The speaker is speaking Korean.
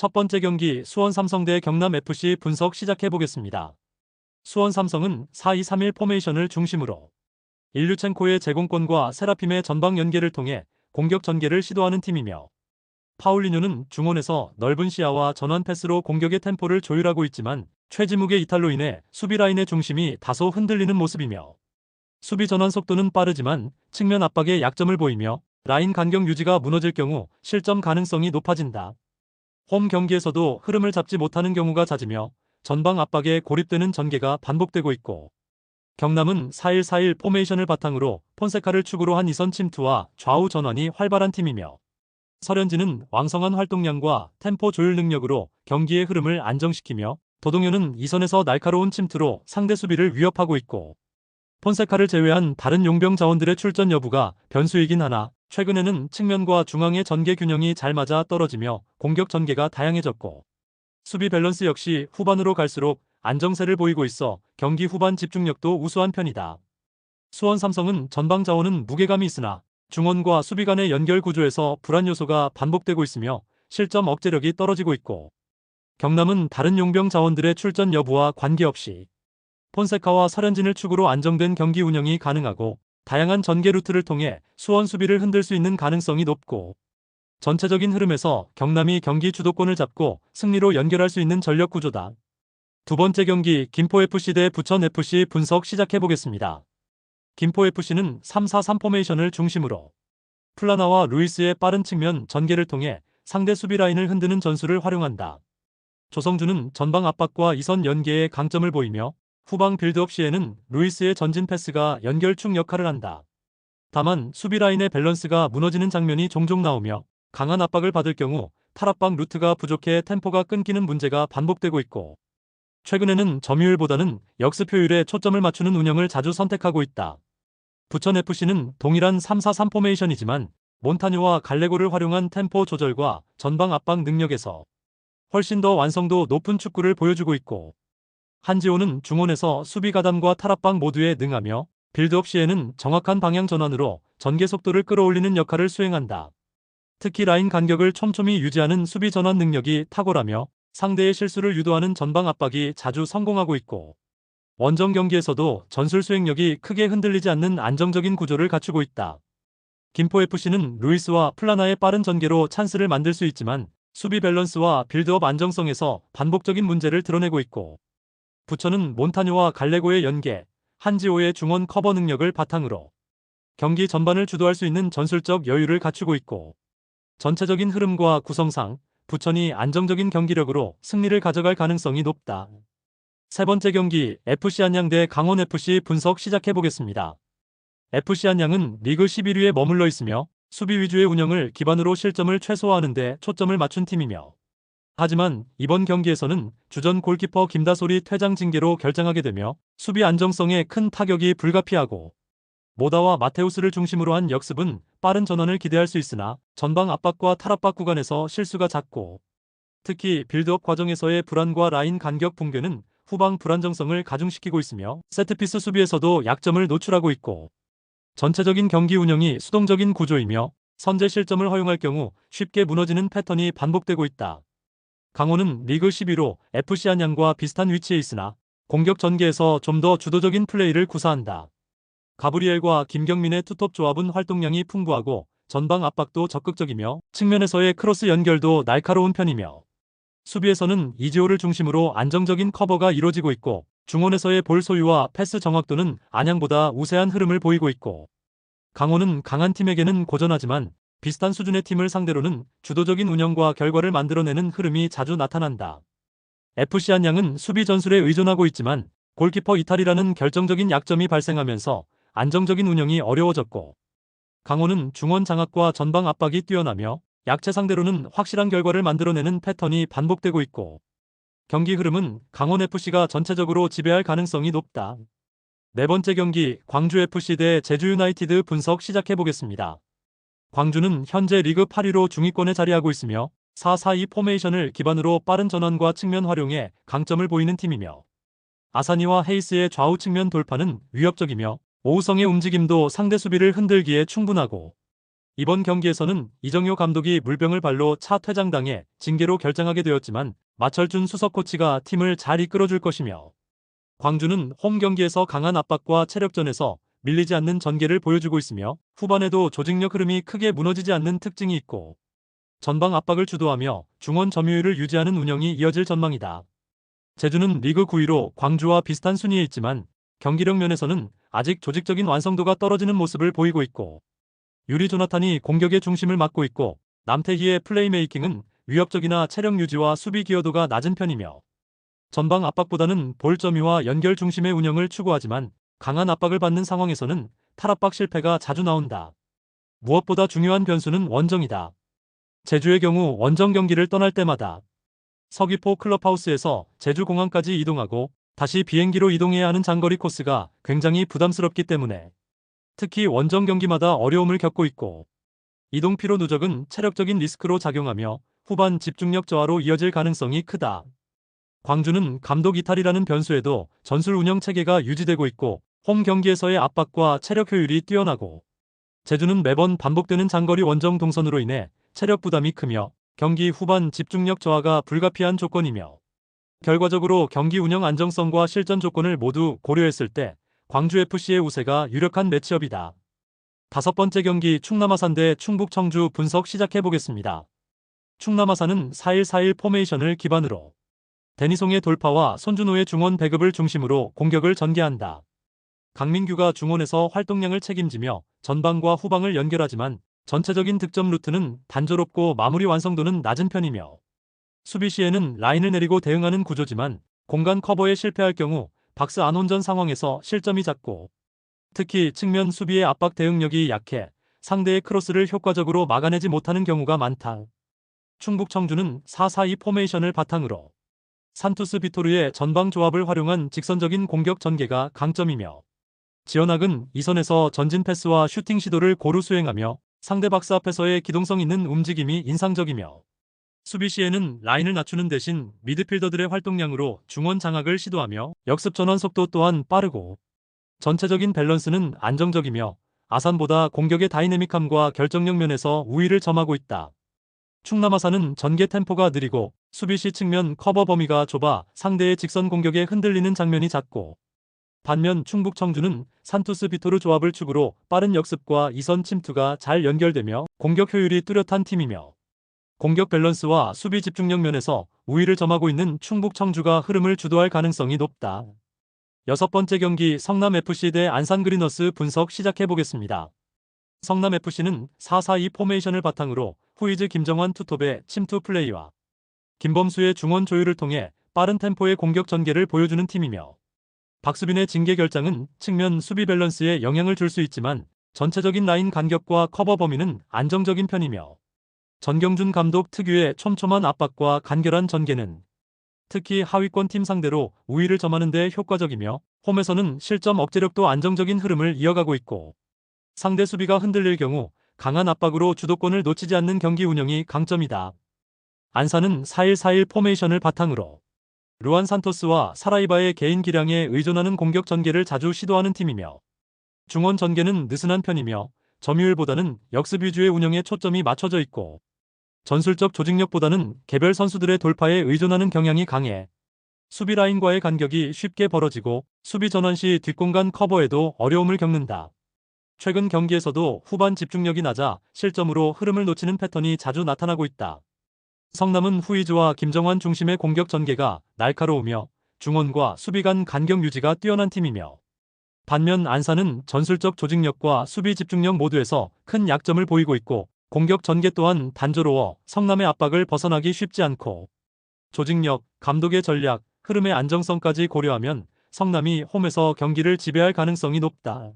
첫 번째 경기 수원 삼성 대 경남 FC 분석 시작해 보겠습니다. 수원 삼성은 4-2-3-1 포메이션을 중심으로 일류첸코의 제공권과 세라핌의 전방 연계를 통해 공격 전개를 시도하는 팀이며, 파울리뉴는 중원에서 넓은 시야와 전환 패스로 공격의 템포를 조율하고 있지만 최지묵의 이탈로 인해 수비 라인의 중심이 다소 흔들리는 모습이며, 수비 전환 속도는 빠르지만 측면 압박에 약점을 보이며 라인 간격 유지가 무너질 경우 실점 가능성이 높아진다. 홈 경기에서도 흐름을 잡지 못하는 경우가 잦으며 전방 압박에 고립되는 전개가 반복되고 있고, 경남은 4-1-4-1 포메이션을 바탕으로 폰세카를 축으로 한 이선 침투와 좌우 전환이 활발한 팀이며, 설현진은 왕성한 활동량과 템포 조율 능력으로 경기의 흐름을 안정시키며, 도동현은 이선에서 날카로운 침투로 상대 수비를 위협하고 있고, 폰세카를 제외한 다른 용병 자원들의 출전 여부가 변수이긴 하나 최근에는 측면과 중앙의 전개 균형이 잘 맞아 떨어지며 공격 전개가 다양해졌고, 수비 밸런스 역시 후반으로 갈수록 안정세를 보이고 있어 경기 후반 집중력도 우수한 편이다. 수원 삼성은 전방 자원은 무게감이 있으나 중원과 수비 간의 연결 구조에서 불안 요소가 반복되고 있으며 실점 억제력이 떨어지고 있고, 경남은 다른 용병 자원들의 출전 여부와 관계없이 폰세카와 설현진을 축으로 안정된 경기 운영이 가능하고 다양한 전개 루트를 통해 수원 수비를 흔들 수 있는 가능성이 높고, 전체적인 흐름에서 경남이 경기 주도권을 잡고 승리로 연결할 수 있는 전력 구조다. 두 번째 경기 김포FC 대 부천FC 분석 시작해보겠습니다. 김포FC는 3-4-3 포메이션을 중심으로 플라나와 루이스의 빠른 측면 전개를 통해 상대 수비 라인을 흔드는 전술을 활용한다. 조성주는 전방 압박과 이선 연계에 강점을 보이며 후방 빌드업 시에는 루이스의 전진 패스가 연결축 역할을 한다. 다만 수비 라인의 밸런스가 무너지는 장면이 종종 나오며 강한 압박을 받을 경우 탈압박 루트가 부족해 템포가 끊기는 문제가 반복되고 있고, 최근에는 점유율보다는 역습 효율에 초점을 맞추는 운영을 자주 선택하고 있다. 부천FC는 동일한 3-4-3 포메이션이지만 몬타뉴와 갈레고를 활용한 템포 조절과 전방 압박 능력에서 훨씬 더 완성도 높은 축구를 보여주고 있고, 한지호는 중원에서 수비 가담과 탈압박 모두에 능하며 빌드업 시에는 정확한 방향 전환으로 전개 속도를 끌어올리는 역할을 수행한다. 특히 라인 간격을 촘촘히 유지하는 수비 전환 능력이 탁월하며 상대의 실수를 유도하는 전방 압박이 자주 성공하고 있고, 원정 경기에서도 전술 수행력이 크게 흔들리지 않는 안정적인 구조를 갖추고 있다. 김포FC는 루이스와 플라나의 빠른 전개로 찬스를 만들 수 있지만 수비 밸런스와 빌드업 안정성에서 반복적인 문제를 드러내고 있고, 부천은 몬타뉴와 갈레고의 연계, 한지호의 중원 커버 능력을 바탕으로 경기 전반을 주도할 수 있는 전술적 여유를 갖추고 있고, 전체적인 흐름과 구성상 부천이 안정적인 경기력으로 승리를 가져갈 가능성이 높다. 세 번째 경기 FC 안양 대 강원FC 분석 시작해보겠습니다. FC 안양은 리그 11위에 머물러 있으며 수비 위주의 운영을 기반으로 실점을 최소화하는 데 초점을 맞춘 팀이며, 하지만 이번 경기에서는 주전 골키퍼 김다솔이 퇴장 징계로 결장하게 되며 수비 안정성에 큰 타격이 불가피하고, 모다와 마테우스를 중심으로 한 역습은 빠른 전환을 기대할 수 있으나 전방 압박과 탈압박 구간에서 실수가 잦고, 특히 빌드업 과정에서의 불안과 라인 간격 붕괴는 후방 불안정성을 가중시키고 있으며 세트피스 수비에서도 약점을 노출하고 있고, 전체적인 경기 운영이 수동적인 구조이며 선제 실점을 허용할 경우 쉽게 무너지는 패턴이 반복되고 있다. 강원은 리그 11호 FC 안양과 비슷한 위치에 있으나 공격 전개에서 좀 더 주도적인 플레이를 구사한다. 가브리엘과 김경민의 투톱 조합은 활동량이 풍부하고 전방 압박도 적극적이며 측면에서의 크로스 연결도 날카로운 편이며, 수비에서는 이지호를 중심으로 안정적인 커버가 이루어지고 있고, 중원에서의 볼 소유와 패스 정확도는 안양보다 우세한 흐름을 보이고 있고, 강원은 강한 팀에게는 고전하지만 비슷한 수준의 팀을 상대로는 주도적인 운영과 결과를 만들어내는 흐름이 자주 나타난다. FC 안양은 수비 전술에 의존하고 있지만 골키퍼 이탈이라는 결정적인 약점이 발생하면서 안정적인 운영이 어려워졌고, 강원은 중원 장악과 전방 압박이 뛰어나며 약체 상대로는 확실한 결과를 만들어내는 패턴이 반복되고 있고, 경기 흐름은 강원FC가 전체적으로 지배할 가능성이 높다. 네 번째 경기 광주FC 대 제주유나이티드 분석 시작해보겠습니다. 광주는 현재 리그 8위로 중위권에 자리하고 있으며 4-4-2 포메이션을 기반으로 빠른 전환과 측면 활용에 강점을 보이는 팀이며, 아사니와 헤이스의 좌우 측면 돌파는 위협적이며 오우성의 움직임도 상대 수비를 흔들기에 충분하고, 이번 경기에서는 이정효 감독이 물병을 발로 차 퇴장당해 징계로 결장하게 되었지만 마철준 수석 코치가 팀을 잘 이끌어줄 것이며 광주는 홈 경기에서 강한 압박과 체력전에서 밀리지 않는 전개를 보여주고 있으며 후반에도 조직력 흐름이 크게 무너지지 않는 특징이 있고 전방 압박을 주도하며 중원 점유율을 유지하는 운영이 이어질 전망이다. 제주는 리그 9위로 광주와 비슷한 순위에 있지만 경기력 면에서는 아직 조직적인 완성도가 떨어지는 모습을 보이고 있고 유리 조나탄이 공격의 중심을 맡고 있고 남태희의 플레이메이킹은 위협적이나 체력 유지와 수비 기여도가 낮은 편이며 전방 압박보다는 볼 점유와 연결 중심의 운영을 추구하지만 강한 압박을 받는 상황에서는 탈압박 실패가 자주 나온다. 무엇보다 중요한 변수는 원정이다. 제주의 경우 원정 경기를 떠날 때마다 서귀포 클럽하우스에서 제주공항까지 이동하고 다시 비행기로 이동해야 하는 장거리 코스가 굉장히 부담스럽기 때문에 특히 원정 경기마다 어려움을 겪고 있고 이동 피로 누적은 체력적인 리스크로 작용하며 후반 집중력 저하로 이어질 가능성이 크다. 광주는 감독 이탈이라는 변수에도 전술 운영 체계가 유지되고 있고 홈 경기에서의 압박과 체력 효율이 뛰어나고 제주는 매번 반복되는 장거리 원정 동선으로 인해 체력 부담이 크며 경기 후반 집중력 저하가 불가피한 조건이며 결과적으로 경기 운영 안정성과 실전 조건을 모두 고려했을 때 광주FC의 우세가 유력한 매치업이다. 다섯 번째 경기 충남아산 대 충북청주 분석 시작해보겠습니다. 충남아산은 4-1-4-1 포메이션을 기반으로 데니송의 돌파와 손준호의 중원 배급을 중심으로 공격을 전개한다. 강민규가 중원에서 활동량을 책임지며 전방과 후방을 연결하지만 전체적인 득점 루트는 단조롭고 마무리 완성도는 낮은 편이며 수비 시에는 라인을 내리고 대응하는 구조지만 공간 커버에 실패할 경우 박스 안혼전 상황에서 실점이 잦고 특히 측면 수비의 압박 대응력이 약해 상대의 크로스를 효과적으로 막아내지 못하는 경우가 많다. 충북 청주는 4-4-2 포메이션을 바탕으로 산투스 비토르의 전방 조합을 활용한 직선적인 공격 전개가 강점이며 지원학은 이선에서 전진 패스와 슈팅 시도를 고루 수행하며 상대 박스 앞에서의 기동성 있는 움직임이 인상적이며 수비 시에는 라인을 낮추는 대신 미드필더들의 활동량으로 중원 장악을 시도하며 역습 전환 속도 또한 빠르고 전체적인 밸런스는 안정적이며 아산보다 공격의 다이내믹함과 결정력 면에서 우위를 점하고 있다. 충남아산은 전개 템포가 느리고 수비 시 측면 커버 범위가 좁아 상대의 직선 공격에 흔들리는 장면이 잦고 반면 충북 청주는 산투스 비토르 조합을 축으로 빠른 역습과 이선 침투가 잘 연결되며 공격 효율이 뚜렷한 팀이며 공격 밸런스와 수비 집중력 면에서 우위를 점하고 있는 충북 청주가 흐름을 주도할 가능성이 높다. 여섯 번째 경기 성남FC 대 안산그리너스 분석 시작해보겠습니다. 성남FC는 4-4-2 포메이션을 바탕으로 후이즈 김정환 투톱의 침투 플레이와 김범수의 중원 조율을 통해 빠른 템포의 공격 전개를 보여주는 팀이며 박수빈의 징계 결장은 측면 수비 밸런스에 영향을 줄 수 있지만 전체적인 라인 간격과 커버 범위는 안정적인 편이며 전경준 감독 특유의 촘촘한 압박과 간결한 전개는 특히 하위권 팀 상대로 우위를 점하는 데 효과적이며 홈에서는 실점 억제력도 안정적인 흐름을 이어가고 있고 상대 수비가 흔들릴 경우 강한 압박으로 주도권을 놓치지 않는 경기 운영이 강점이다. 안산은 4-1-4-1 포메이션을 바탕으로 루안 산토스와 사라이바의 개인 기량에 의존하는 공격 전개를 자주 시도하는 팀이며 중원 전개는 느슨한 편이며 점유율보다는 역습 위주의 운영에 초점이 맞춰져 있고 전술적 조직력보다는 개별 선수들의 돌파에 의존하는 경향이 강해 수비 라인과의 간격이 쉽게 벌어지고 수비 전환 시 뒷공간 커버에도 어려움을 겪는다. 최근 경기에서도 후반 집중력이 낮아 실점으로 흐름을 놓치는 패턴이 자주 나타나고 있다. 성남은 후이즈와 김정환 중심의 공격 전개가 날카로우며 중원과 수비 간 간격 유지가 뛰어난 팀이며 반면 안산은 전술적 조직력과 수비 집중력 모두에서 큰 약점을 보이고 있고 공격 전개 또한 단조로워 성남의 압박을 벗어나기 쉽지 않고 조직력, 감독의 전략, 흐름의 안정성까지 고려하면 성남이 홈에서 경기를 지배할 가능성이 높다.